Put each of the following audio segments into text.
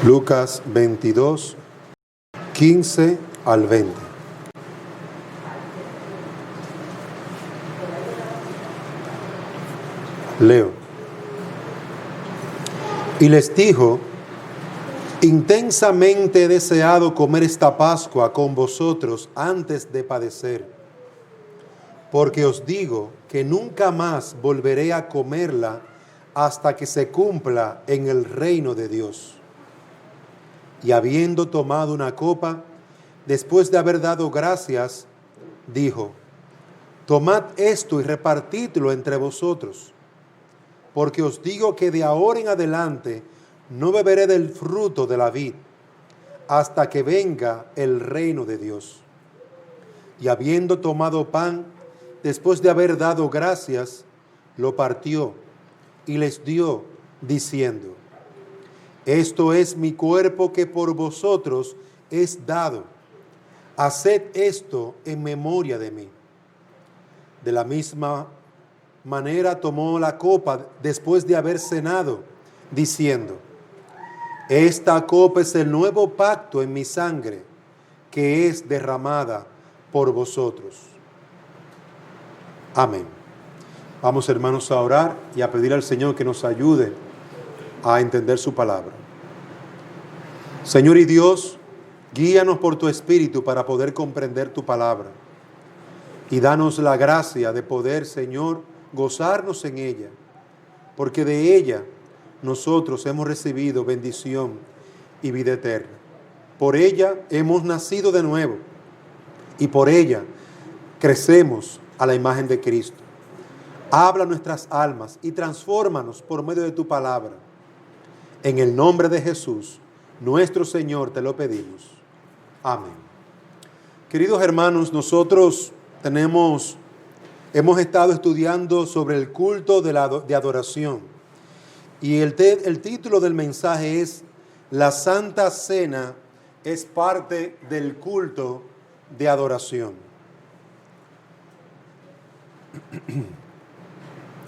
Lucas 22, 15 al 20. Leo. Y les dijo: intensamente he deseado comer esta Pascua con vosotros antes de padecer, porque os digo que nunca más volveré a comerla hasta que se cumpla en el reino de Dios. Y habiendo tomado una copa, después de haber dado gracias, dijo: tomad esto y repartidlo entre vosotros, porque os digo que de ahora en adelante no beberé del fruto de la vid, hasta que venga el reino de Dios. Y habiendo tomado pan, después de haber dado gracias, lo partió y les dio, diciendo: esto es mi cuerpo que por vosotros es dado. Haced esto en memoria de mí. De la misma manera tomó la copa después de haber cenado, diciendo: esta copa es el nuevo pacto en mi sangre, que es derramada por vosotros. Amén. Vamos, hermanos, a orar y a pedir al Señor que nos ayude a entender su palabra. Señor y Dios, guíanos por tu Espíritu para poder comprender tu palabra. Y danos la gracia de poder, Señor, gozarnos en ella, porque de ella nosotros hemos recibido bendición y vida eterna. Por ella hemos nacido de nuevo y por ella crecemos a la imagen de Cristo. Habla nuestras almas y transfórmanos por medio de tu palabra. En el nombre de Jesús, nuestro Señor, te lo pedimos. Amén. Queridos hermanos, nosotros hemos estado estudiando sobre el culto de adoración. Y el título del mensaje es: la Santa Cena es parte del culto de adoración.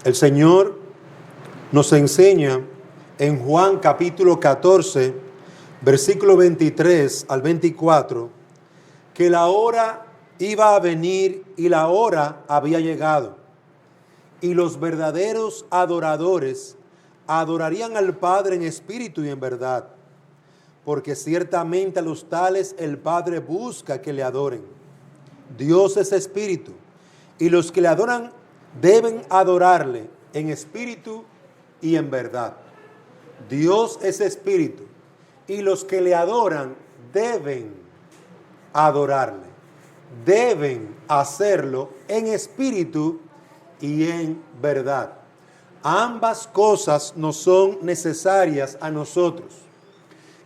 El Señor nos enseña en Juan capítulo 14, versículo 23 al 24, que la hora iba a venir y la hora había llegado, y los verdaderos adoradores adorarían al Padre en espíritu y en verdad, porque ciertamente a los tales el Padre busca que le adoren. Dios es espíritu, y los que le adoran deben adorarle en espíritu y en verdad. Dios es espíritu, y los que le adoran deben adorarle. Deben hacerlo en espíritu y en verdad. Ambas cosas nos son necesarias a nosotros.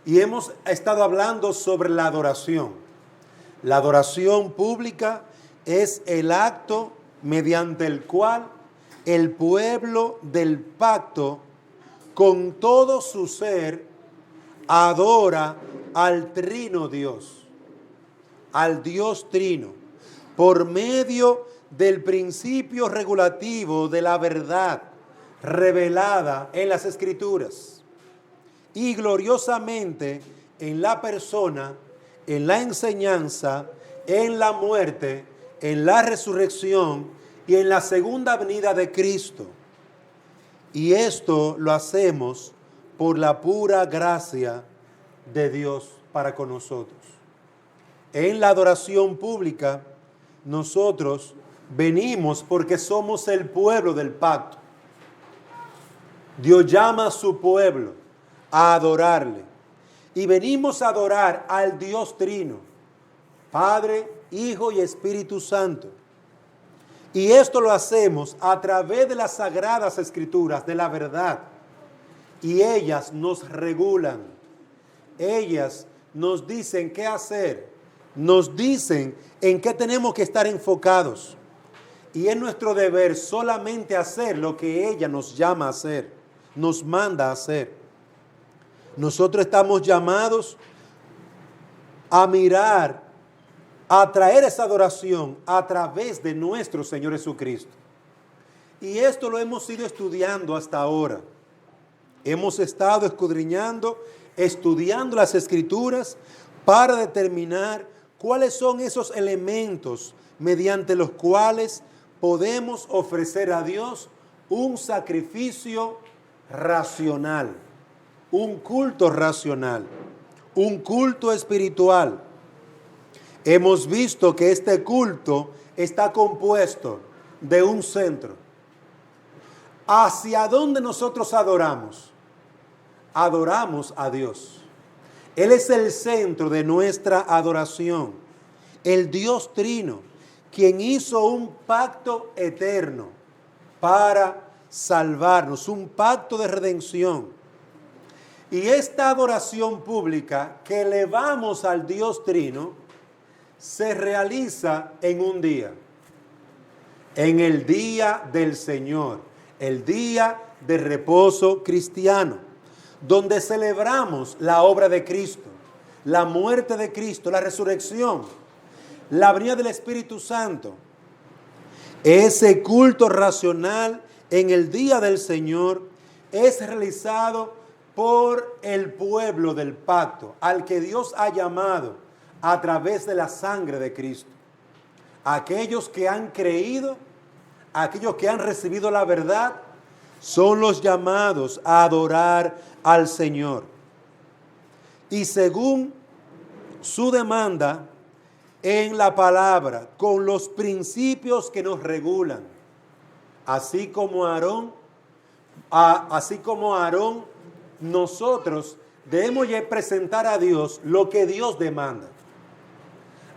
Y hemos estado hablando sobre la adoración. La adoración pública es el acto mediante el cual el pueblo del pacto, con todo su ser, adora al Trino Dios, al Dios Trino, por medio del principio regulativo de la verdad revelada en las Escrituras, y gloriosamente en la persona, en la enseñanza, en la muerte, en la resurrección y en la segunda venida de Cristo. Y esto lo hacemos por la pura gracia de Dios para con nosotros. En la adoración pública, nosotros venimos porque somos el pueblo del pacto. Dios llama a su pueblo a adorarle. Y venimos a adorar al Dios Trino, Padre, Hijo y Espíritu Santo. Y esto lo hacemos a través de las sagradas escrituras, de la verdad. Y ellas nos regulan. Ellas nos dicen qué hacer. Nos dicen en qué tenemos que estar enfocados. Y es nuestro deber solamente hacer lo que ella nos llama a hacer, nos manda a hacer. Nosotros estamos llamados a mirar, a traer esa adoración a través de nuestro Señor Jesucristo. Y esto lo hemos ido estudiando hasta ahora. hemos estado escudriñando, estudiando las Escrituras para determinar cuáles son esos elementos mediante los cuales podemos ofrecer a Dios un sacrificio racional, un culto racional, un culto espiritual. Hemos visto que este culto está compuesto de un centro. ¿Hacia dónde nosotros adoramos? Adoramos a Dios. Él es el centro de nuestra adoración. El Dios Trino, quien hizo un pacto eterno para salvarnos, un pacto de redención. Y esta adoración pública que elevamos al Dios Trino se realiza en un día, en el día del Señor, el día de reposo cristiano, donde celebramos la obra de Cristo, la muerte de Cristo, la resurrección, la venida del Espíritu Santo. Ese culto racional en el día del Señor es realizado por el pueblo del pacto, al que Dios ha llamado a través de la sangre de Cristo. Aquellos que han creído, aquellos que han recibido la verdad, son los llamados a adorar al Señor. Y según su demanda en la palabra, con los principios que nos regulan, así como Aarón, nosotros debemos presentar a Dios lo que Dios demanda.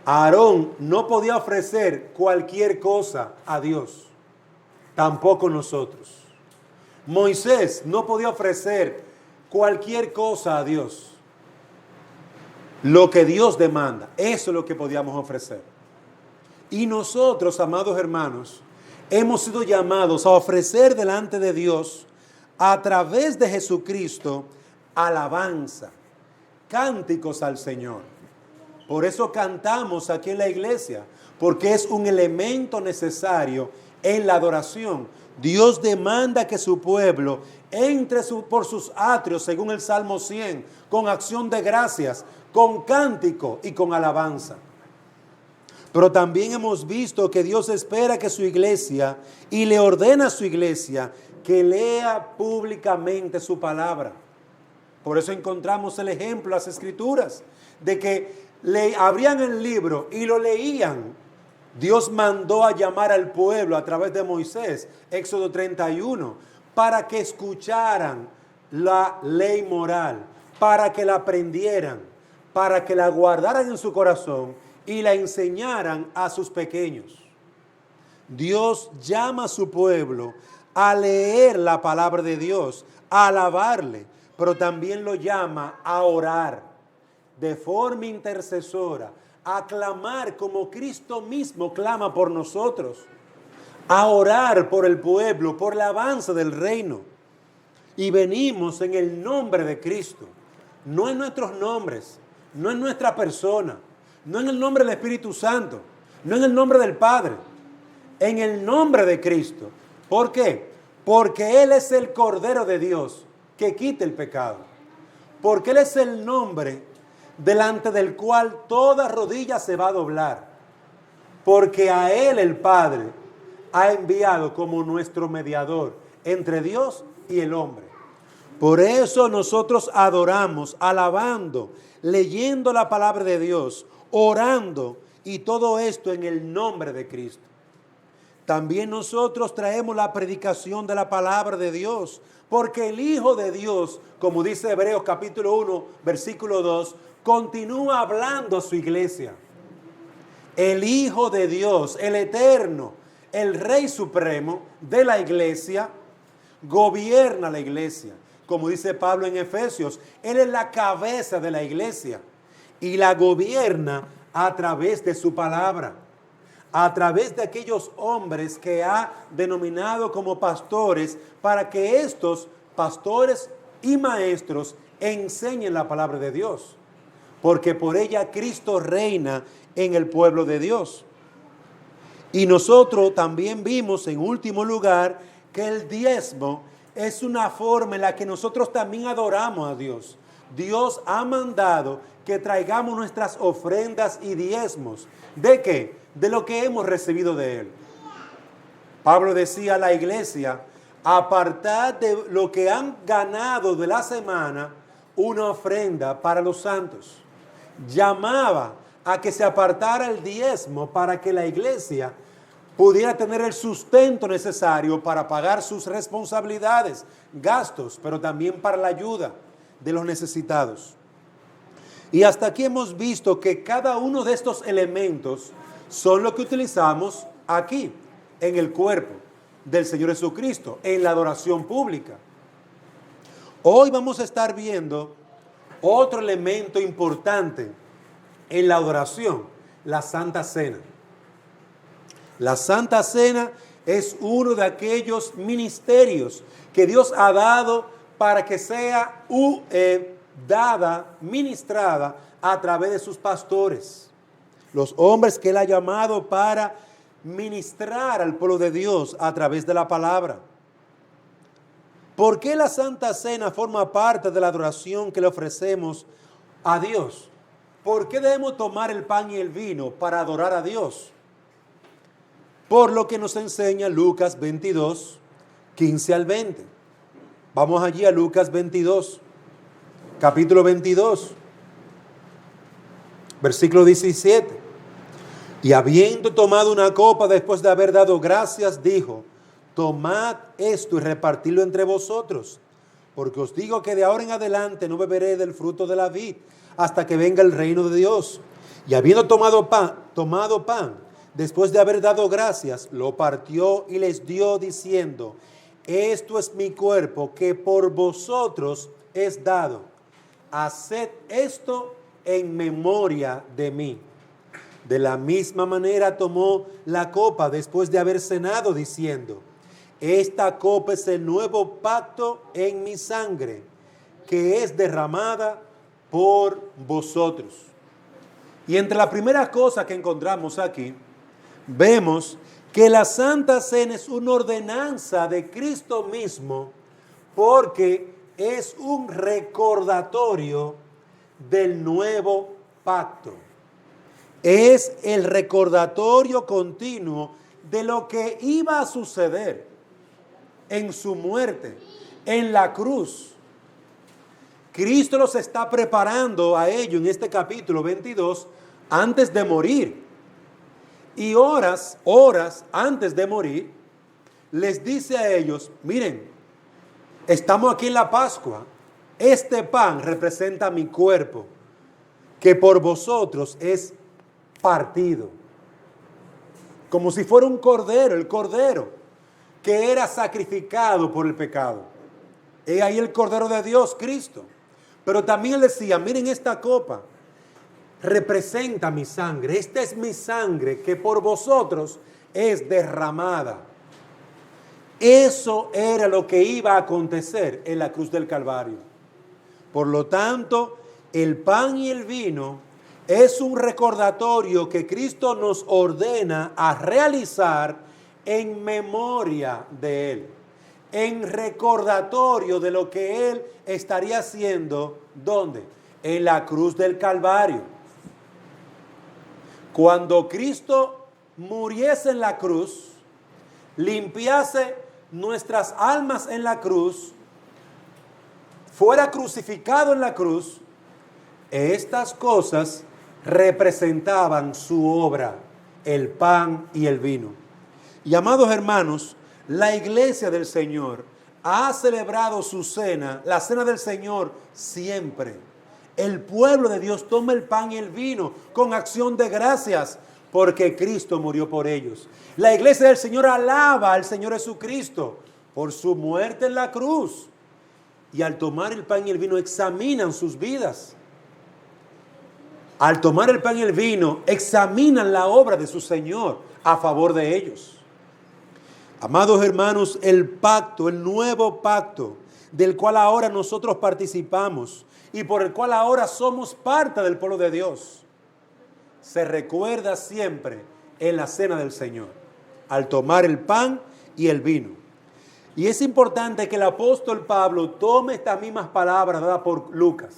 Aarón no podía ofrecer cualquier cosa a Dios, tampoco nosotros. Moisés no podía ofrecer cualquier cosa a Dios. Lo que Dios demanda, eso es lo que podíamos ofrecer. Y nosotros, amados hermanos, hemos sido llamados a ofrecer delante de Dios, a través de Jesucristo, alabanza, cánticos al Señor. Por eso cantamos aquí en la iglesia, porque es un elemento necesario en la adoración. Dios demanda que su pueblo entre por sus atrios, según el Salmo 100, con acción de gracias, con cántico y con alabanza. Pero también hemos visto que Dios espera que su iglesia, y le ordena a su iglesia, que lea públicamente su palabra. Por eso encontramos el ejemplo, las Escrituras, de que abrían el libro y lo leían. Dios mandó a llamar al pueblo a través de Moisés, Éxodo 31, para que escucharan la ley moral, para que la aprendieran, para que la guardaran en su corazón y la enseñaran a sus pequeños. Dios llama a su pueblo a leer la palabra de Dios, a alabarle, pero también lo llama a orar de forma intercesora, a clamar como Cristo mismo clama por nosotros, a orar por el pueblo, por el avance del reino. Y venimos en el nombre de Cristo, no en nuestros nombres, no en nuestra persona, no en el nombre del Espíritu Santo, no en el nombre del Padre, en el nombre de Cristo. ¿Por qué? Porque Él es el Cordero de Dios que quita el pecado. Porque Él es el nombre delante del cual toda rodilla se va a doblar. Porque a Él el Padre ha enviado como nuestro mediador entre Dios y el hombre. Por eso nosotros adoramos, alabando, leyendo la palabra de Dios, orando, y todo esto en el nombre de Cristo. También nosotros traemos la predicación de la palabra de Dios, porque el Hijo de Dios, como dice Hebreos capítulo 1, versículo 2, continúa hablando a su iglesia. El Hijo de Dios, el Eterno, el Rey Supremo de la iglesia, gobierna la iglesia. Como dice Pablo en Efesios, Él es la cabeza de la iglesia y la gobierna a través de su palabra, a través de aquellos hombres que ha denominado como pastores, para que estos pastores y maestros enseñen la palabra de Dios, porque por ella Cristo reina en el pueblo de Dios. Y nosotros también vimos en último lugar que el diezmo es una forma en la que nosotros también adoramos a Dios. Dios ha mandado que traigamos nuestras ofrendas y diezmos. ¿De qué? De lo que hemos recibido de Él. Pablo decía a la iglesia: apartad de lo que han ganado de la semana una ofrenda para los santos. Llamaba a que se apartara el diezmo para que la iglesia pudiera tener el sustento necesario para pagar sus responsabilidades, gastos, pero también para la ayuda de los necesitados. Y hasta aquí hemos visto que cada uno de estos elementos son lo que utilizamos aquí, en el cuerpo del Señor Jesucristo, en la adoración pública. Hoy vamos a estar viendo otro elemento importante en la adoración, la Santa Cena. La Santa Cena es uno de aquellos ministerios que Dios ha dado para que sea ministrada a través de sus pastores, los hombres que Él ha llamado para ministrar al pueblo de Dios a través de la palabra. ¿Por qué la Santa Cena forma parte de la adoración que le ofrecemos a Dios? ¿Por qué debemos tomar el pan y el vino para adorar a Dios? Por lo que nos enseña Lucas 22, 15 al 20. Vamos allí a Lucas 22, capítulo 22, versículo 17. Y habiendo tomado una copa después de haber dado gracias, dijo: tomad esto y repartidlo entre vosotros, porque os digo que de ahora en adelante no beberé del fruto de la vid hasta que venga el reino de Dios. Y habiendo tomado pan, después de haber dado gracias, lo partió y les dio, diciendo: esto es mi cuerpo que por vosotros es dado. Haced esto en memoria de mí. De la misma manera tomó la copa después de haber cenado, diciendo: esta copa es el nuevo pacto en mi sangre, que es derramada por vosotros. Y entre las primeras cosas que encontramos aquí, vemos que la Santa Cena es una ordenanza de Cristo mismo, porque es un recordatorio del nuevo pacto. Es el recordatorio continuo de lo que iba a suceder en su muerte, en la cruz. Cristo los está preparando a ello en este capítulo 22 antes de morir. Y horas antes de morir, les dice a ellos: miren, estamos aquí en la Pascua. Este pan representa mi cuerpo, que por vosotros es partido. Como si fuera un cordero, el cordero que era sacrificado por el pecado. He ahí el Cordero de Dios, Cristo. Pero también él decía: miren, esta copa representa mi sangre. Esta es mi sangre que por vosotros es derramada. Eso era lo que iba a acontecer en la cruz del Calvario. Por lo tanto, el pan y el vino es un recordatorio que Cristo nos ordena a realizar en memoria de Él, en recordatorio de lo que Él estaría haciendo. ¿Dónde? En la cruz del Calvario. Cuando Cristo muriese en la cruz, limpiase nuestras almas en la cruz, fuera crucificado en la cruz, estas cosas representaban su obra, el pan y el vino. Y amados hermanos, la iglesia del Señor ha celebrado su cena, la cena del Señor, siempre. El pueblo de Dios toma el pan y el vino con acción de gracias, porque Cristo murió por ellos. La iglesia del Señor alaba al Señor Jesucristo por su muerte en la cruz. Y al tomar el pan y el vino examinan sus vidas. Al tomar el pan y el vino, examinan la obra de su Señor a favor de ellos. Amados hermanos, el pacto, el nuevo pacto, del cual ahora nosotros participamos y por el cual ahora somos parte del pueblo de Dios, se recuerda siempre en la cena del Señor, al tomar el pan y el vino. Y es importante que el apóstol Pablo tome estas mismas palabras dadas por Lucas.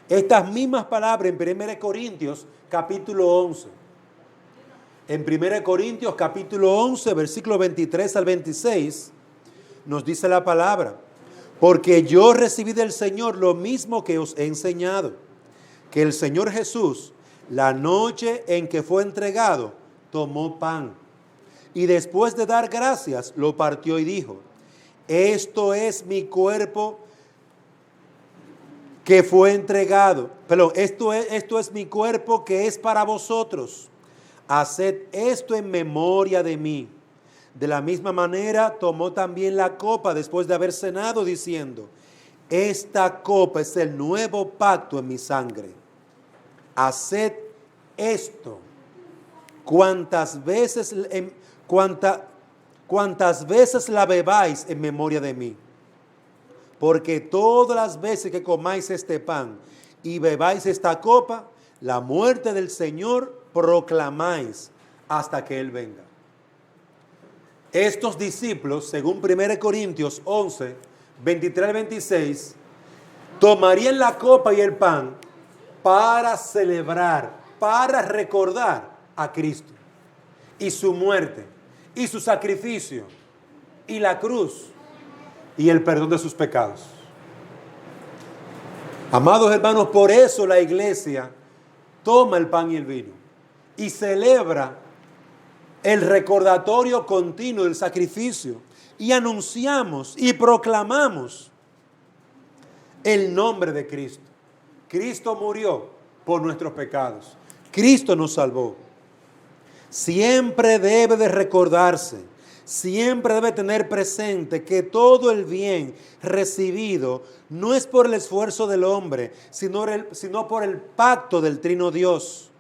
Estas mismas palabras en 1 Corintios capítulo 11. En 1 Corintios capítulo 11, versículo 23 al 26, nos dice la palabra: porque yo recibí del Señor lo mismo que os he enseñado, que el Señor Jesús, la noche en que fue entregado, tomó pan, y después de dar gracias, lo partió y dijo: esto es mi cuerpo que fue entregado. Perdón, esto es mi cuerpo que es para vosotros. Haced esto en memoria de mí. De la misma manera tomó también la copa después de haber cenado, diciendo: esta copa es el nuevo pacto en mi sangre. Haced esto cuantas veces la bebáis en memoria de mí. Porque todas las veces que comáis este pan y bebáis esta copa, la muerte del Señor proclamáis hasta que Él venga. Estos discípulos, según 1 Corintios 11, 23 al 26, tomarían la copa y el pan para celebrar, para recordar a Cristo y su muerte y su sacrificio y la cruz y el perdón de sus pecados. Amados hermanos, por eso la iglesia toma el pan y el vino y celebra el recordatorio continuo del sacrificio, y anunciamos y proclamamos el nombre de Cristo. Cristo murió por nuestros pecados. Cristo nos salvó. Siempre debe de recordarse, siempre debe tener presente que todo el bien recibido no es por el esfuerzo del hombre, sino por el pacto del Trino Dios.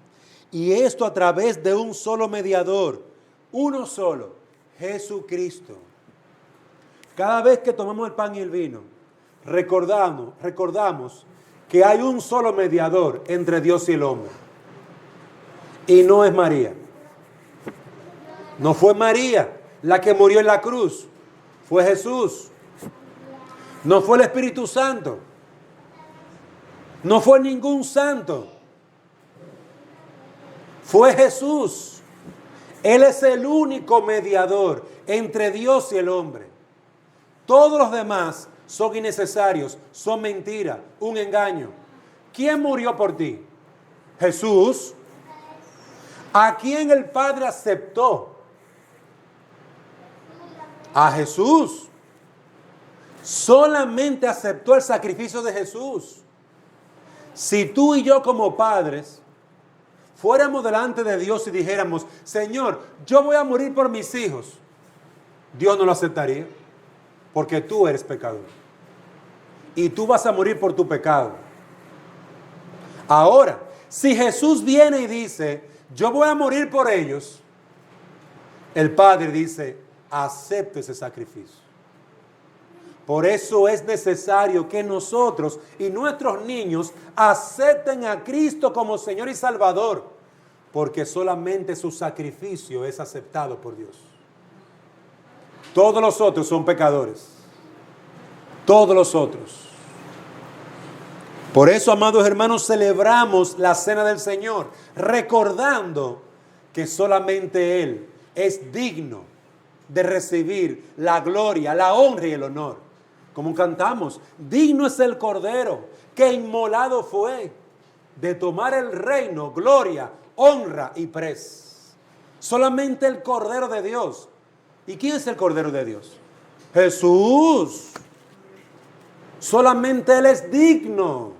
Y esto a través de un solo mediador, uno solo, Jesucristo. Cada vez que tomamos el pan y el vino, recordamos que hay un solo mediador entre Dios y el hombre. Y no es María. No fue María la que murió en la cruz. Fue Jesús. No fue el Espíritu Santo. No fue ningún santo. Fue Jesús. Él es el único mediador entre Dios y el hombre. Todos los demás son innecesarios, son mentiras, un engaño. ¿Quién murió por ti? Jesús. ¿A quién el Padre aceptó? A Jesús. Solamente aceptó el sacrificio de Jesús. Si tú y yo como padres fuéramos delante de Dios y dijéramos: Señor, yo voy a morir por mis hijos, Dios no lo aceptaría, porque tú eres pecador y tú vas a morir por tu pecado. Ahora, si Jesús viene y dice: yo voy a morir por ellos, el Padre dice: acepto ese sacrificio. Por eso es necesario que nosotros y nuestros niños acepten a Cristo como Señor y Salvador, porque solamente su sacrificio es aceptado por Dios. Todos los otros son pecadores. Todos los otros. Por eso, amados hermanos, celebramos la cena del Señor, recordando que solamente Él es digno de recibir la gloria, la honra y el honor. Como cantamos: digno es el Cordero que inmolado fue de tomar el reino, gloria, honra y pres. Solamente el Cordero de Dios. ¿Y quién es el Cordero de Dios? Jesús. Solamente Él es digno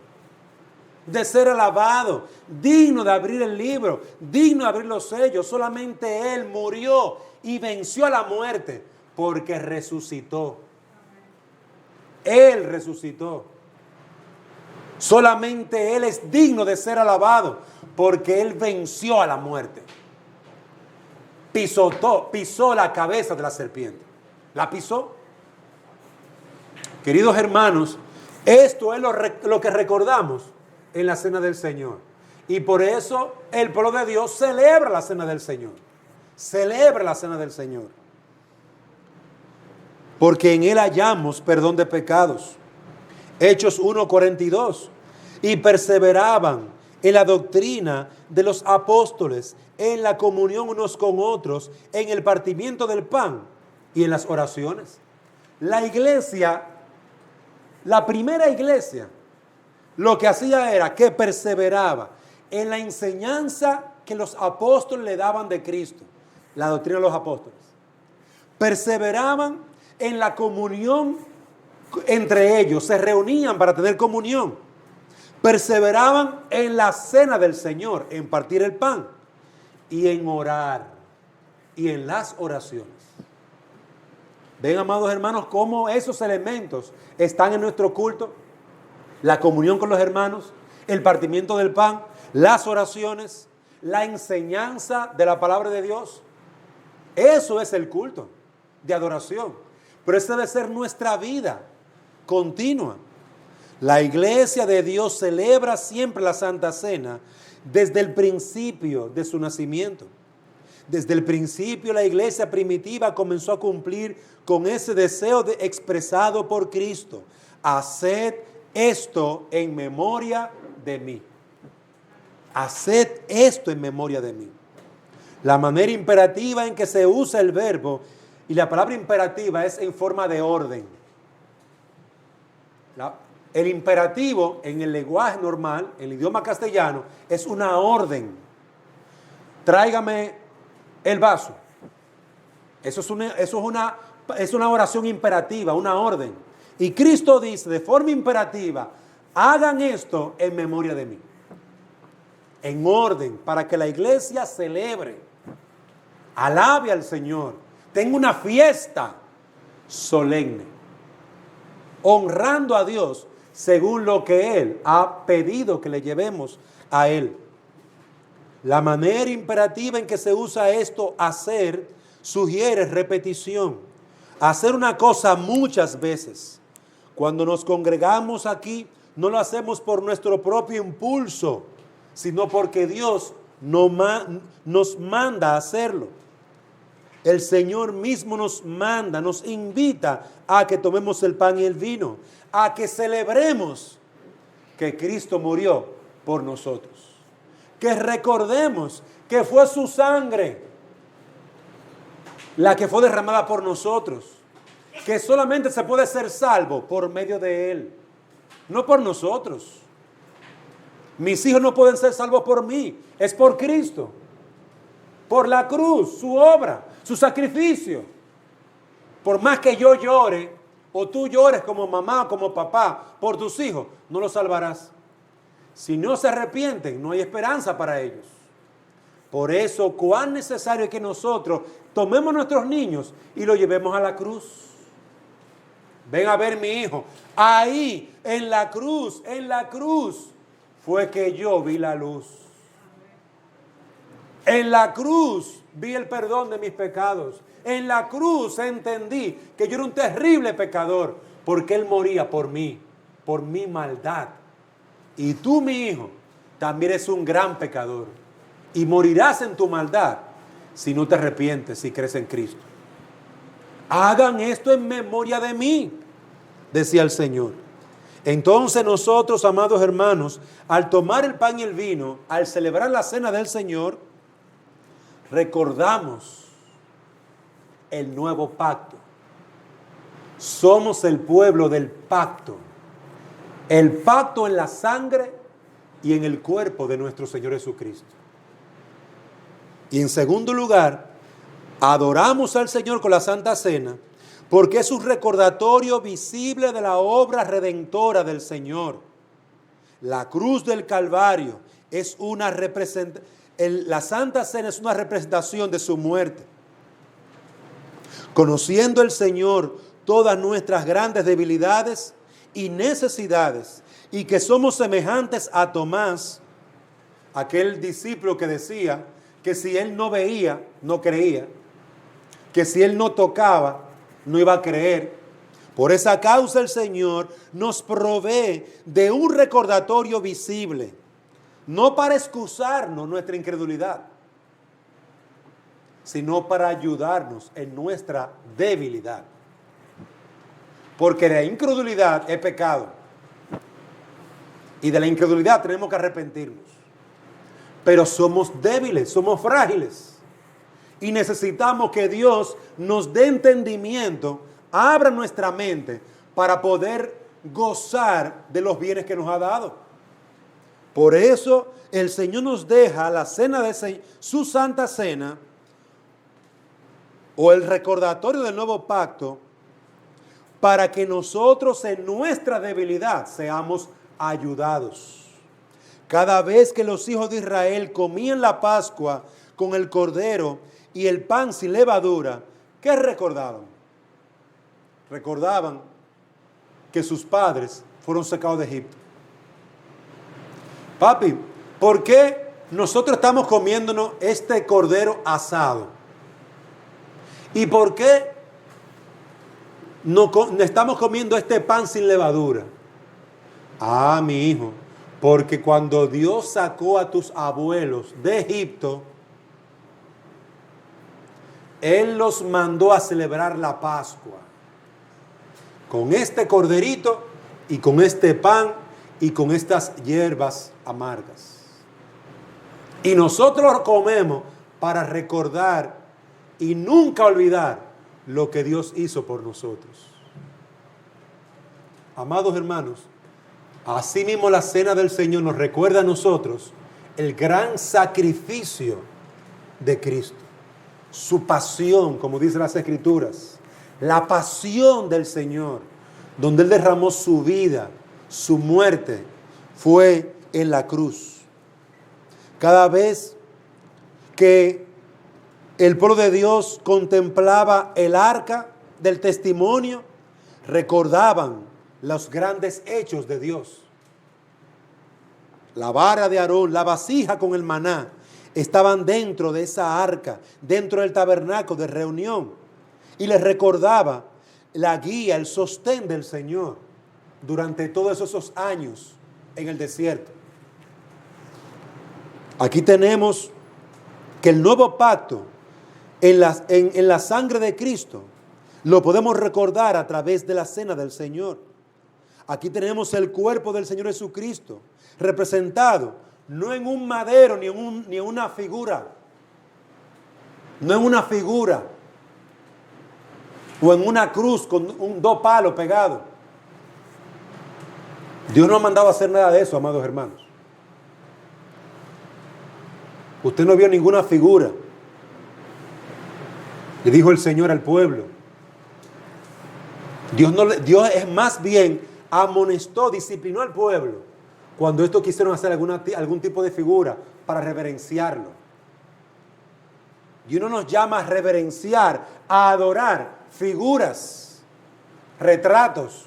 de ser alabado, digno de abrir el libro, digno de abrir los sellos. Solamente Él murió y venció a la muerte porque resucitó. Él resucitó. Solamente Él es digno de ser alabado porque Él venció a la muerte. Pisó la cabeza de la serpiente. La pisó. Queridos hermanos, esto es lo que recordamos en la cena del Señor. Y por eso el pueblo de Dios celebra la cena del Señor. Celebra la cena del Señor. porque en él hallamos perdón de pecados. Hechos 1:42. Y perseveraban en la doctrina de los apóstoles, en la comunión unos con otros, en el partimiento del pan y en las oraciones. La iglesia, la primera iglesia, lo que hacía era que perseveraba en la enseñanza que los apóstoles le daban de Cristo, la doctrina de los apóstoles. Perseveraban en la comunión entre ellos, se reunían para tener comunión. Perseveraban en la cena del Señor, en partir el pan y en orar y en las oraciones. Ven, amados hermanos, cómo esos elementos están en nuestro culto: la comunión con los hermanos, el partimiento del pan, las oraciones, la enseñanza de la palabra de Dios. Eso es el culto de adoración. Pero esa debe ser nuestra vida continua. La iglesia de Dios celebra siempre la Santa Cena desde el principio de su nacimiento. Desde el principio la iglesia primitiva comenzó a cumplir con ese deseo expresado por Cristo: haced esto en memoria de mí. Haced esto en memoria de mí. La manera imperativa en que se usa el verbo, y la palabra imperativa es en forma de orden. El imperativo en el lenguaje normal, en el idioma castellano, es una orden. Tráigame el vaso. Eso es una oración imperativa, una orden. Y Cristo dice de forma imperativa: hagan esto en memoria de mí. En orden, para que la iglesia celebre, alabe al Señor, tenga una fiesta solemne, honrando a Dios según lo que Él ha pedido que le llevemos a Él. La manera imperativa en que se usa esto, hacer, sugiere repetición. Hacer una cosa muchas veces. Cuando nos congregamos aquí, no lo hacemos por nuestro propio impulso, sino porque Dios nos manda a hacerlo. El Señor mismo nos manda, nos invita a que tomemos el pan y el vino, a que celebremos que Cristo murió por nosotros, que recordemos que fue su sangre la que fue derramada por nosotros, que solamente se puede ser salvo por medio de Él, no por nosotros. Mis hijos no pueden ser salvos por mí, es por Cristo, por la cruz, su obra, su sacrificio. Por más que yo llore, o tú llores como mamá o como papá por tus hijos, no los salvarás. Si no se arrepienten, no hay esperanza para ellos. Por eso, cuán necesario es que nosotros tomemos nuestros niños y los llevemos a la cruz. Ven a ver mi hijo. Ahí, en la cruz, fue que yo vi la luz. En la cruz vi el perdón de mis pecados. En la cruz entendí que yo era un terrible pecador, porque Él moría por mí, por mi maldad. Y tú, mi hijo, también eres un gran pecador. Y morirás en tu maldad si no te arrepientes, si crees en Cristo. Hagan esto en memoria de mí, decía el Señor. Entonces nosotros, amados hermanos, al tomar el pan y el vino, al celebrar la cena del Señor, recordamos el nuevo pacto. Somos el pueblo del pacto. El pacto en la sangre y en el cuerpo de nuestro Señor Jesucristo. Y en segundo lugar, adoramos al Señor con la Santa Cena, porque es un recordatorio visible de la obra redentora del Señor. La cruz del Calvario es una representación. La Santa Cena es una representación de su muerte. Conociendo el Señor todas nuestras grandes debilidades y necesidades, y que somos semejantes a Tomás, aquel discípulo que decía que si él no veía, no creía, que si él no tocaba, no iba a creer. Por esa causa el Señor nos provee de un recordatorio visible, no para excusarnos nuestra incredulidad, sino para ayudarnos en nuestra debilidad. porque la incredulidad es pecado. Y de la incredulidad tenemos que arrepentirnos. Pero somos débiles, somos frágiles. Y necesitamos que Dios nos dé entendimiento, abra nuestra mente para poder gozar de los bienes que nos ha dado. Por eso el Señor nos deja la cena de su santa cena o el recordatorio del nuevo pacto para que nosotros en nuestra debilidad seamos ayudados. Cada vez que los hijos de Israel comían la Pascua con el cordero y el pan sin levadura, ¿qué recordaban? Recordaban que sus padres fueron sacados de Egipto. Papi, ¿por qué nosotros estamos comiéndonos este cordero asado? ¿Y por qué no estamos comiendo este pan sin levadura? Ah, mi hijo, porque cuando Dios sacó a tus abuelos de Egipto, Él los mandó a celebrar la Pascua con este corderito y con este pan y con estas hierbas amargas. Y nosotros lo comemos para recordar y nunca olvidar lo que Dios hizo por nosotros. Amados hermanos, asimismo la cena del Señor nos recuerda a nosotros el gran sacrificio de Cristo, su pasión, como dicen las Escrituras, la pasión del Señor, donde Él derramó su vida, su muerte, fue en la cruz. Cada vez que el pueblo de Dios contemplaba el arca del testimonio, recordaban los grandes hechos de Dios. La vara de Aarón, la vasija con el maná, estaban dentro de esa arca, dentro del tabernáculo de reunión. Y les recordaba la guía, el sostén del Señor durante todos esos años en el desierto. Aquí tenemos que el nuevo pacto en la sangre de Cristo lo podemos recordar a través de la cena del Señor. Aquí tenemos el cuerpo del Señor Jesucristo representado no en un madero ni en una figura, no en una figura o en una cruz con dos palos pegados. Dios no ha mandado a hacer nada de eso, amados hermanos. Usted no vio ninguna figura. Le dijo el Señor al pueblo. Dios es más bien amonestó, disciplinó al pueblo cuando estos quisieron hacer algún tipo de figura para reverenciarlo. Dios no nos llama a reverenciar, a adorar figuras, retratos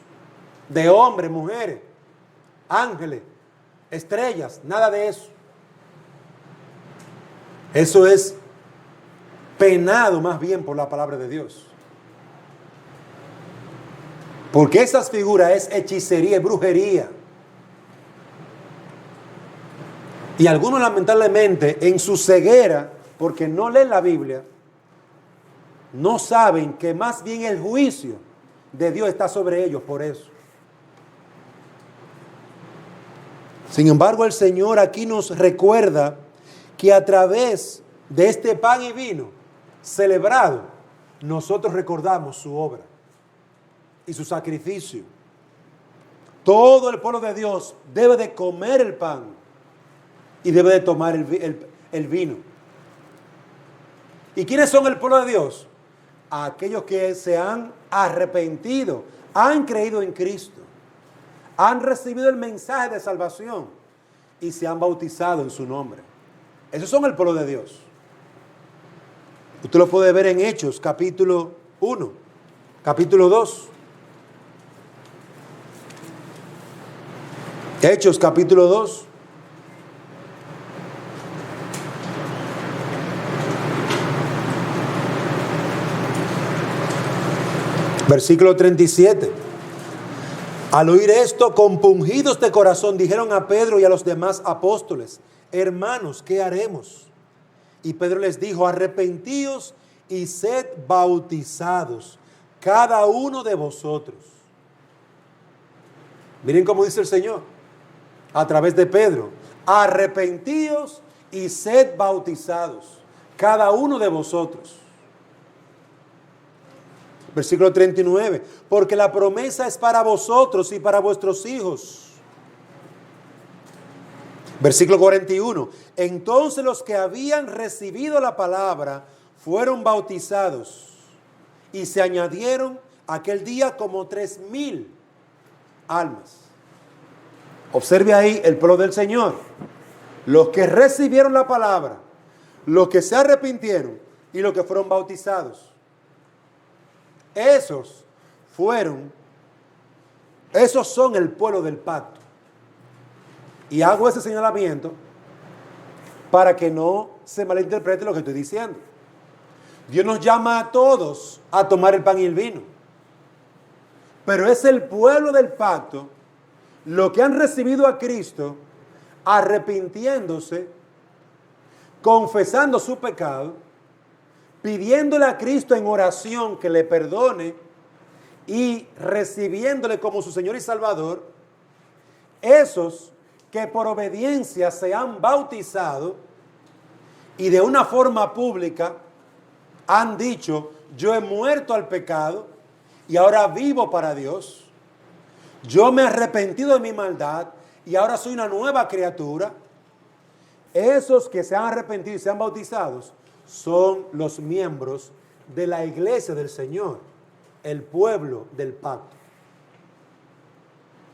de hombres, mujeres, ángeles, estrellas, nada de eso. Eso es penado más bien por la palabra de Dios. Porque esas figuras es hechicería y brujería. Y algunos lamentablemente en su ceguera, porque no leen la Biblia, no saben que más bien el juicio de Dios está sobre ellos por eso. Sin embargo, el Señor aquí nos recuerda que a través de este pan y vino celebrado, nosotros recordamos su obra y su sacrificio. Todo el pueblo de Dios debe de comer el pan y debe de tomar el vino. ¿Y quiénes son el pueblo de Dios? Aquellos que se han arrepentido, han creído en Cristo, han recibido el mensaje de salvación y se han bautizado en su nombre. Esos son el pueblo de Dios. Usted lo puede ver en Hechos, capítulo 1, capítulo 2. Hechos, capítulo 2. Versículo 37. Al oír esto, compungidos de corazón, dijeron a Pedro y a los demás apóstoles: hermanos, ¿qué haremos? Y Pedro les dijo: arrepentíos y sed bautizados, cada uno de vosotros, Miren cómo dice el Señor a través de Pedro: arrepentíos y sed bautizados, cada uno de vosotros. Versículo 39, porque la promesa es para vosotros y para vuestros hijos. Versículo 41, entonces los que habían recibido la palabra fueron bautizados y se añadieron aquel día como 3,000 almas. Observe ahí el pueblo del Señor. Los que recibieron la palabra, los que se arrepintieron y los que fueron bautizados. Esos son el pueblo del pacto. Y hago ese señalamiento para que no se malinterprete lo que estoy diciendo. Dios nos llama a todos a tomar el pan y el vino. Pero es el pueblo del pacto, los que han recibido a Cristo, arrepintiéndose, confesando su pecado, pidiéndole a Cristo en oración que le perdone y recibiéndole como su Señor y Salvador. Esos que por obediencia se han bautizado y de una forma pública han dicho: yo he muerto al pecado y ahora vivo para Dios. Yo me he arrepentido de mi maldad y ahora soy una nueva criatura. Esos que se han arrepentido y se han bautizado son los miembros de la iglesia del Señor, el pueblo del pacto.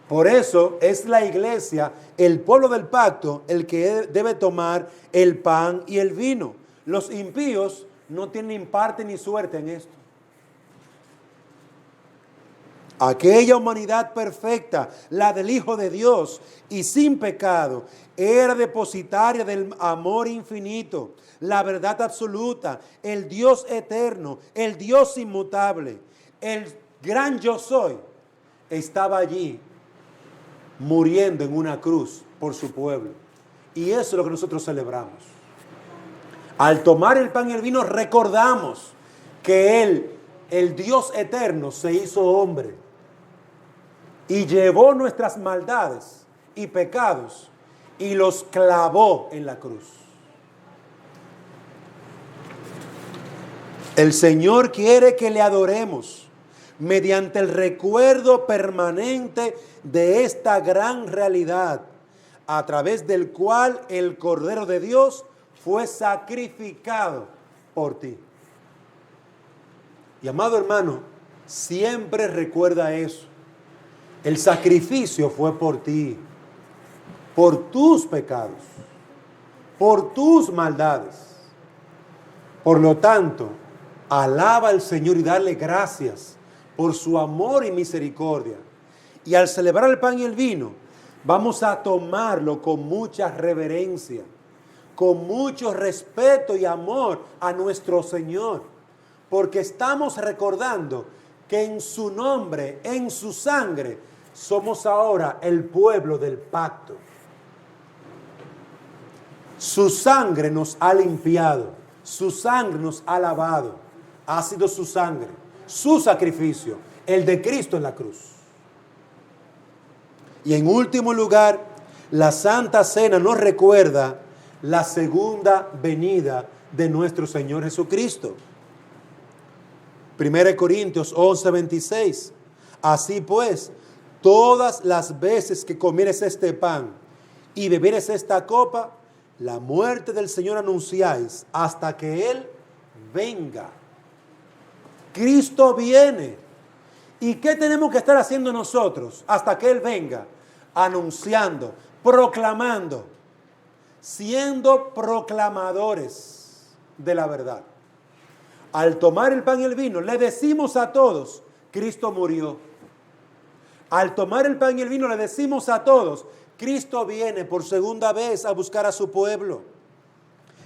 Por eso es la iglesia, el pueblo del pacto, el que debe tomar el pan y el vino. Los impíos no tienen parte ni suerte en esto. Aquella humanidad perfecta, la del Hijo de Dios y sin pecado, era depositaria del amor infinito, la verdad absoluta, el Dios eterno, el Dios inmutable, el gran yo soy, estaba allí muriendo en una cruz por su pueblo. Y eso es lo que nosotros celebramos. Al tomar el pan y el vino recordamos que Él, el Dios eterno, se hizo hombre y llevó nuestras maldades y pecados y los clavó en la cruz. El Señor quiere que le adoremos mediante el recuerdo permanente de esta gran realidad, a través del cual el Cordero de Dios fue sacrificado por ti. Y amado hermano, siempre recuerda eso. El sacrificio fue por ti, por tus pecados, por tus maldades. Por lo tanto, alaba al Señor y dale gracias por su amor y misericordia. Y al celebrar el pan y el vino, vamos a tomarlo con mucha reverencia, con mucho respeto y amor a nuestro Señor, porque estamos recordando que en su nombre, en su sangre, somos ahora el pueblo del pacto. Su sangre nos ha limpiado, su sangre nos ha lavado, ha sido su sangre, su sacrificio, el de Cristo en la cruz. Y en último lugar, la Santa Cena nos recuerda la segunda venida de nuestro Señor Jesucristo. 1 Corintios 11:26. Así pues, todas las veces que comieres este pan y bebieres esta copa, la muerte del Señor anunciáis hasta que Él venga. Cristo viene. ¿Y qué tenemos que estar haciendo nosotros hasta que Él venga? Anunciando, proclamando, siendo proclamadores de la verdad. Al tomar el pan y el vino, le decimos a todos: Cristo murió. Al tomar el pan y el vino, le decimos a todos: Cristo viene por segunda vez a buscar a su pueblo.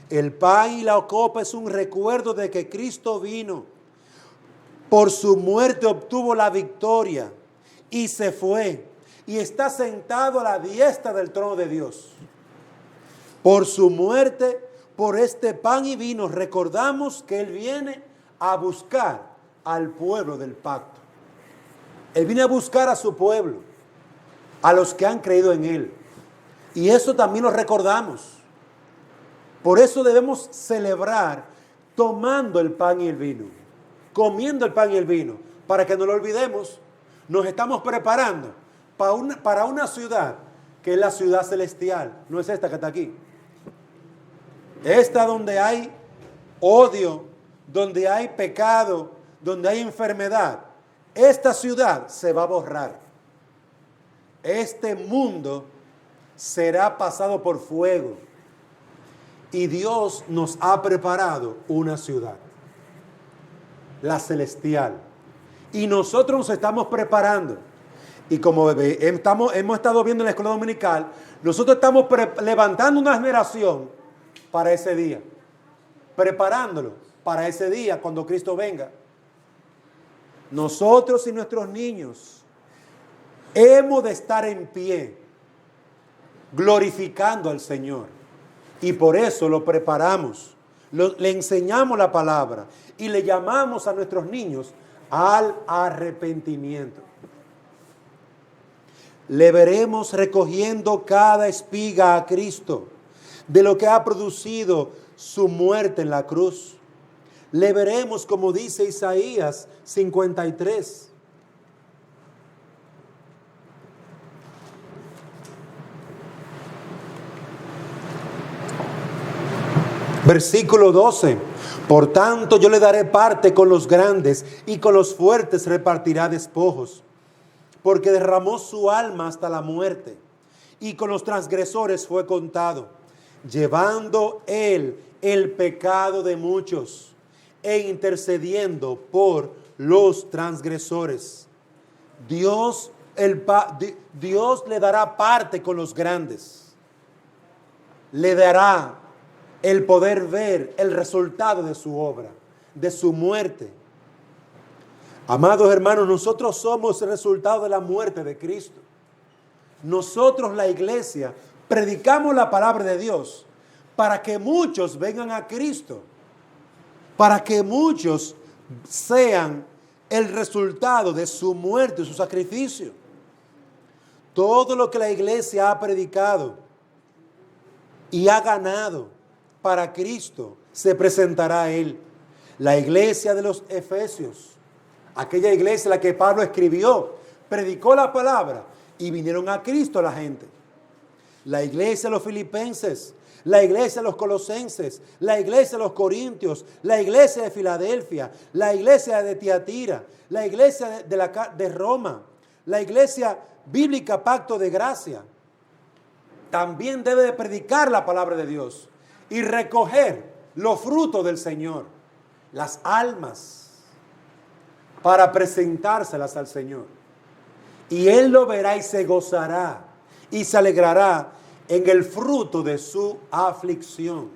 El pan y la copa es un recuerdo de que Cristo vino. Por su muerte obtuvo la victoria y se fue. Y está sentado a la diestra del trono de Dios. Por su muerte, por este pan y vino, recordamos que Él viene a buscar al pueblo del pacto. Él viene a buscar a su pueblo. a los que han creído en Él. Y eso también lo recordamos. Por eso debemos celebrar tomando el pan y el vino, comiendo el pan y el vino, para que no lo olvidemos. Nos estamos preparando para una ciudad que es la ciudad celestial. No es esta que está aquí. Esta donde hay odio, donde hay pecado, donde hay enfermedad. Esta ciudad se va a borrar. Este mundo será pasado por fuego. Y Dios nos ha preparado una ciudad, la celestial. Y nosotros nos estamos preparando. Y como hemos estado viendo en la escuela dominical, nosotros estamos levantando una generación para ese día. Preparándolo para ese día cuando Cristo venga. Nosotros y nuestros niños hemos de estar en pie, glorificando al Señor. Y por eso lo preparamos, le enseñamos la palabra y le llamamos a nuestros niños al arrepentimiento. Le veremos recogiendo cada espiga a Cristo de lo que ha producido su muerte en la cruz. Le veremos como dice Isaías 53. Versículo 12. Por tanto yo le daré parte con los grandes y con los fuertes repartirá despojos, porque derramó su alma hasta la muerte y con los transgresores fue contado, llevando él el pecado de muchos e intercediendo por los transgresores. Dios le dará parte con los grandes, le dará el poder ver el resultado de su obra, de su muerte. Amados hermanos, nosotros somos el resultado de la muerte de Cristo. Nosotros, la iglesia, predicamos la palabra de Dios para que muchos vengan a Cristo, para que muchos sean el resultado de su muerte, su sacrificio. Todo lo que la iglesia ha predicado y ha ganado para Cristo se presentará a Él. La iglesia de los Efesios, aquella iglesia en la que Pablo escribió, predicó la palabra y vinieron a Cristo la gente. La iglesia de los Filipenses, la iglesia de los Colosenses, la iglesia de los Corintios, la iglesia de Filadelfia, la iglesia de Tiatira, la iglesia de Roma, la iglesia bíblica Pacto de Gracia, también debe de predicar la palabra de Dios y recoger los frutos del Señor, las almas, para presentárselas al Señor. Y Él lo verá y se gozará y se alegrará en el fruto de su aflicción.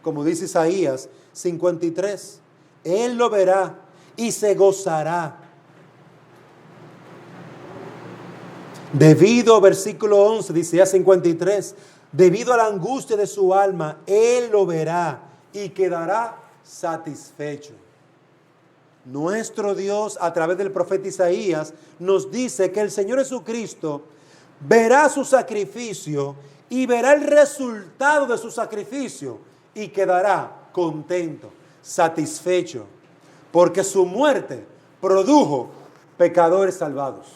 Como dice Isaías 53, Él lo verá y se gozará. Debido, versículo 11, dice ya 53, debido a la angustia de su alma, Él lo verá y quedará satisfecho. Nuestro Dios, a través del profeta Isaías, nos dice que el Señor Jesucristo verá su sacrificio y verá el resultado de su sacrificio y quedará contento, satisfecho, porque su muerte produjo pecadores salvados,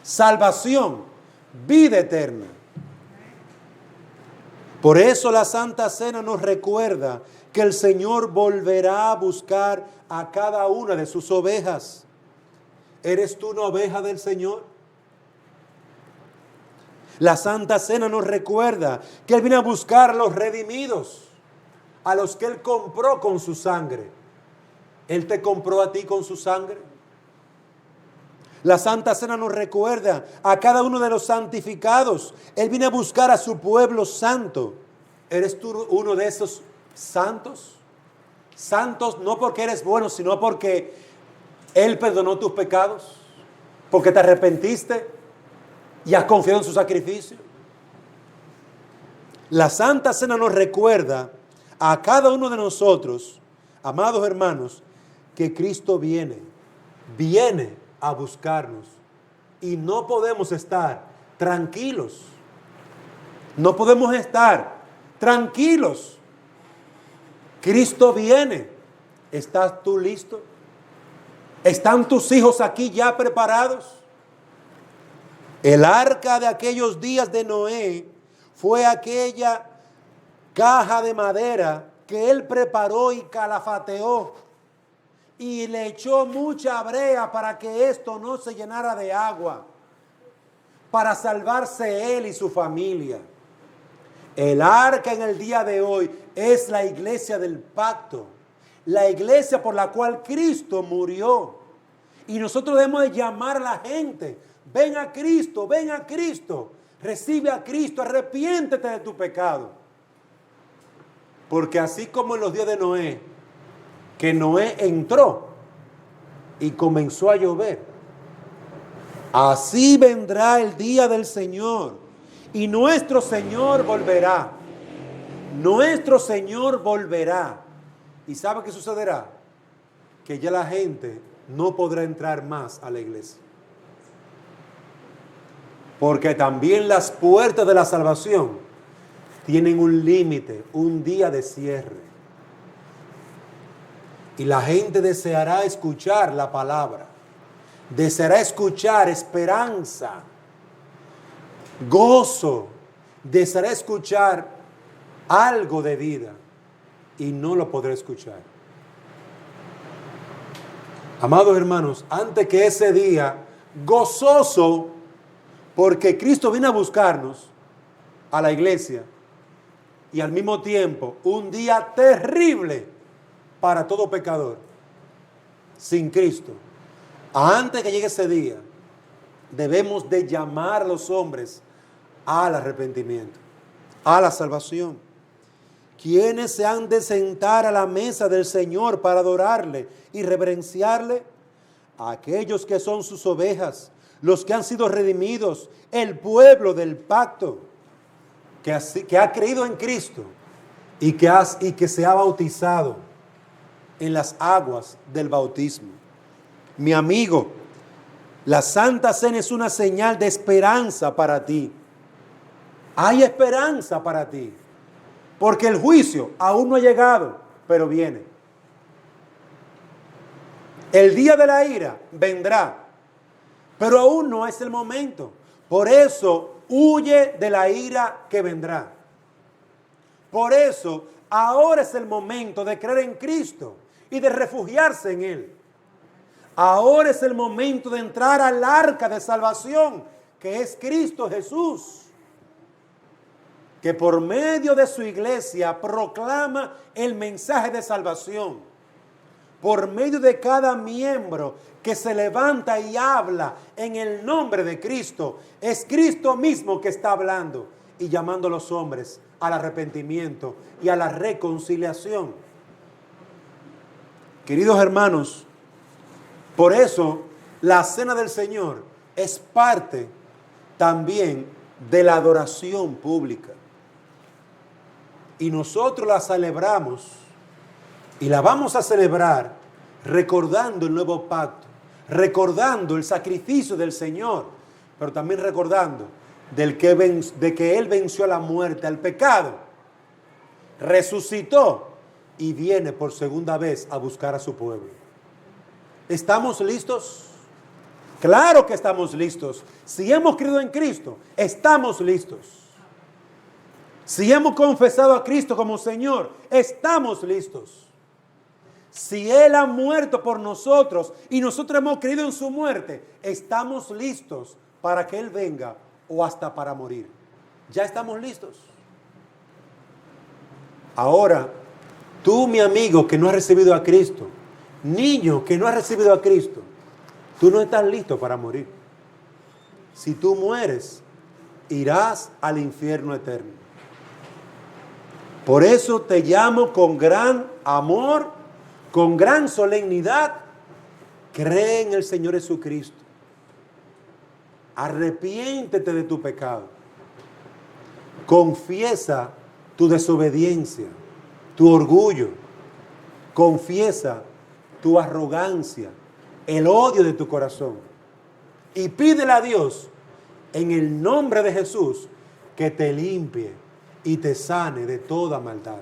salvación, vida eterna. Por eso la Santa Cena nos recuerda que el Señor volverá a buscar a cada una de sus ovejas. ¿Eres tú una oveja del Señor? La Santa Cena nos recuerda que Él viene a buscar a los redimidos, a los que Él compró con su sangre. ¿Él te compró a ti con su sangre? La Santa Cena nos recuerda a cada uno de los santificados. Él viene a buscar a su pueblo santo. ¿Eres tú uno de esos santos? Santos no porque eres bueno, sino porque Él perdonó tus pecados, porque te arrepentiste y has confiado en su sacrificio. La Santa Cena nos recuerda a cada uno de nosotros, amados hermanos, que Cristo viene a buscarnos Y no podemos estar tranquilos. No podemos estar tranquilos. Cristo viene. ¿Estás tú listo? ¿Están tus hijos aquí ya preparados? El arca de aquellos días de Noé fue aquella caja de madera que él preparó y calafateó y le echó mucha brea para que esto no se llenara de agua, para salvarse él y su familia. El arca en el día de hoy es la iglesia del pacto, la iglesia por la cual Cristo murió. Y nosotros debemos de llamar a la gente: ven a Cristo, recibe a Cristo, arrepiéntete de tu pecado. Porque así como en los días de Noé, que Noé entró y comenzó a llover, así vendrá el día del Señor y nuestro Señor volverá. Nuestro Señor volverá. ¿Y sabe qué sucederá? Que ya la gente no podrá entrar más a la iglesia. Porque también las puertas de la salvación tienen un límite, un día de cierre. Y la gente deseará escuchar la palabra, deseará escuchar esperanza, gozo, deseará escuchar algo de vida y no lo podrá escuchar. Amados hermanos, antes que ese día gozoso, porque Cristo vino a buscarnos a la iglesia, y al mismo tiempo un día terrible para todo pecador sin Cristo, antes que llegue ese día, debemos de llamar a los hombres al arrepentimiento, a la salvación. ¿Quiénes se han de sentar a la mesa del Señor para adorarle y reverenciarle? Aquellos que son sus ovejas, los que han sido redimidos, el pueblo del pacto, que ha creído en Cristo y que se ha bautizado en las aguas del bautismo. Mi amigo, la Santa Cena es una señal de esperanza para ti. Hay esperanza para ti, porque el juicio aún no ha llegado, pero viene. El día de la ira vendrá, pero aún no es el momento. Por eso huye de la ira que vendrá. Por eso ahora es el momento de creer en Cristo y de refugiarse en Él. Ahora es el momento de entrar al arca de salvación, que es Cristo Jesús, que por medio de su iglesia proclama el mensaje de salvación. Por medio de cada miembro que se levanta y habla en el nombre de Cristo, es Cristo mismo que está hablando y llamando a los hombres al arrepentimiento y a la reconciliación. Queridos hermanos, por eso la cena del Señor es parte también de la adoración pública. Y nosotros la celebramos y la vamos a celebrar recordando el nuevo pacto, recordando el sacrificio del Señor, pero también recordando de que Él venció a la muerte, al pecado, resucitó y viene por segunda vez a buscar a su pueblo. ¿Estamos listos? Claro que estamos listos. Si hemos creído en Cristo, estamos listos. Si hemos confesado a Cristo como Señor, estamos listos. Si Él ha muerto por nosotros y nosotros hemos creído en su muerte, estamos listos para que Él venga o hasta para morir. Ya estamos listos. Ahora, tú, mi amigo, que no has recibido a Cristo, niño que no has recibido a Cristo, tú no estás listo para morir. Si tú mueres, irás al infierno eterno. Por eso te llamo con gran amor, con gran solemnidad: cree en el Señor Jesucristo. Arrepiéntete de tu pecado. Confiesa tu desobediencia, tu orgullo. Confiesa tu arrogancia, el odio de tu corazón. Y pídele a Dios en el nombre de Jesús que te limpie y te sane de toda maldad.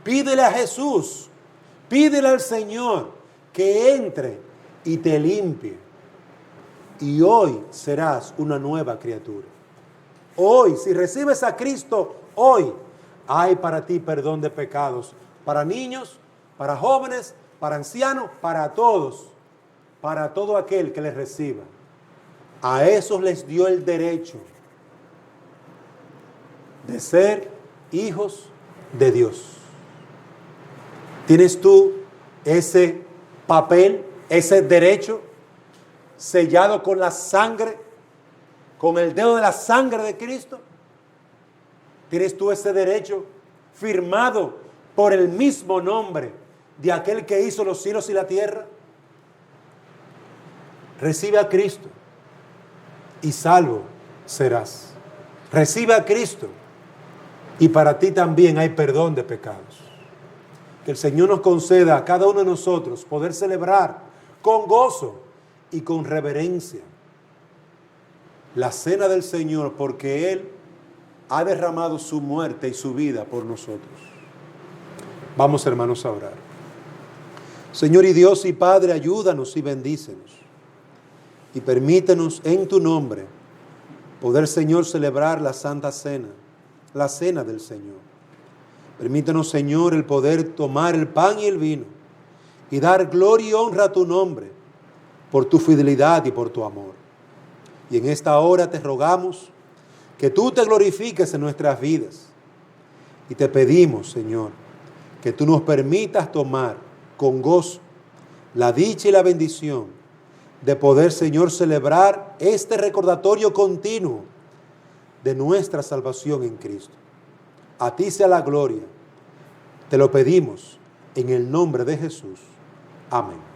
Pídele a Jesús, pídele al Señor que entre y te limpie. Y hoy serás una nueva criatura. Hoy, si recibes a Cristo, hoy hay para ti perdón de pecados. Para niños, para jóvenes, para ancianos, para todos. Para todo aquel que les reciba. A esos les dio el derecho de ser hijos de Dios. ¿Tienes tú ese papel, ese derecho sellado con la sangre, con el dedo de la sangre de Cristo? ¿Tienes tú ese derecho firmado por el mismo nombre de aquel que hizo los cielos y la tierra? Recibe a Cristo y salvo serás. Recibe a Cristo y para ti también hay perdón de pecados. Que el Señor nos conceda a cada uno de nosotros poder celebrar con gozo y con reverencia la cena del Señor, porque Él ha derramado su muerte y su vida por nosotros. Vamos, hermanos, a orar. Señor y Dios y Padre, ayúdanos y bendícenos. Y permítenos en tu nombre poder, Señor, celebrar la Santa Cena, la cena del Señor. Permítenos, Señor, el poder tomar el pan y el vino y dar gloria y honra a tu nombre por tu fidelidad y por tu amor. Y en esta hora te rogamos que tú te glorifiques en nuestras vidas. Y te pedimos, Señor, que tú nos permitas tomar con gozo la dicha y la bendición de poder, Señor, celebrar este recordatorio continuo de nuestra salvación en Cristo. A ti sea la gloria. Te lo pedimos en el nombre de Jesús. Amén.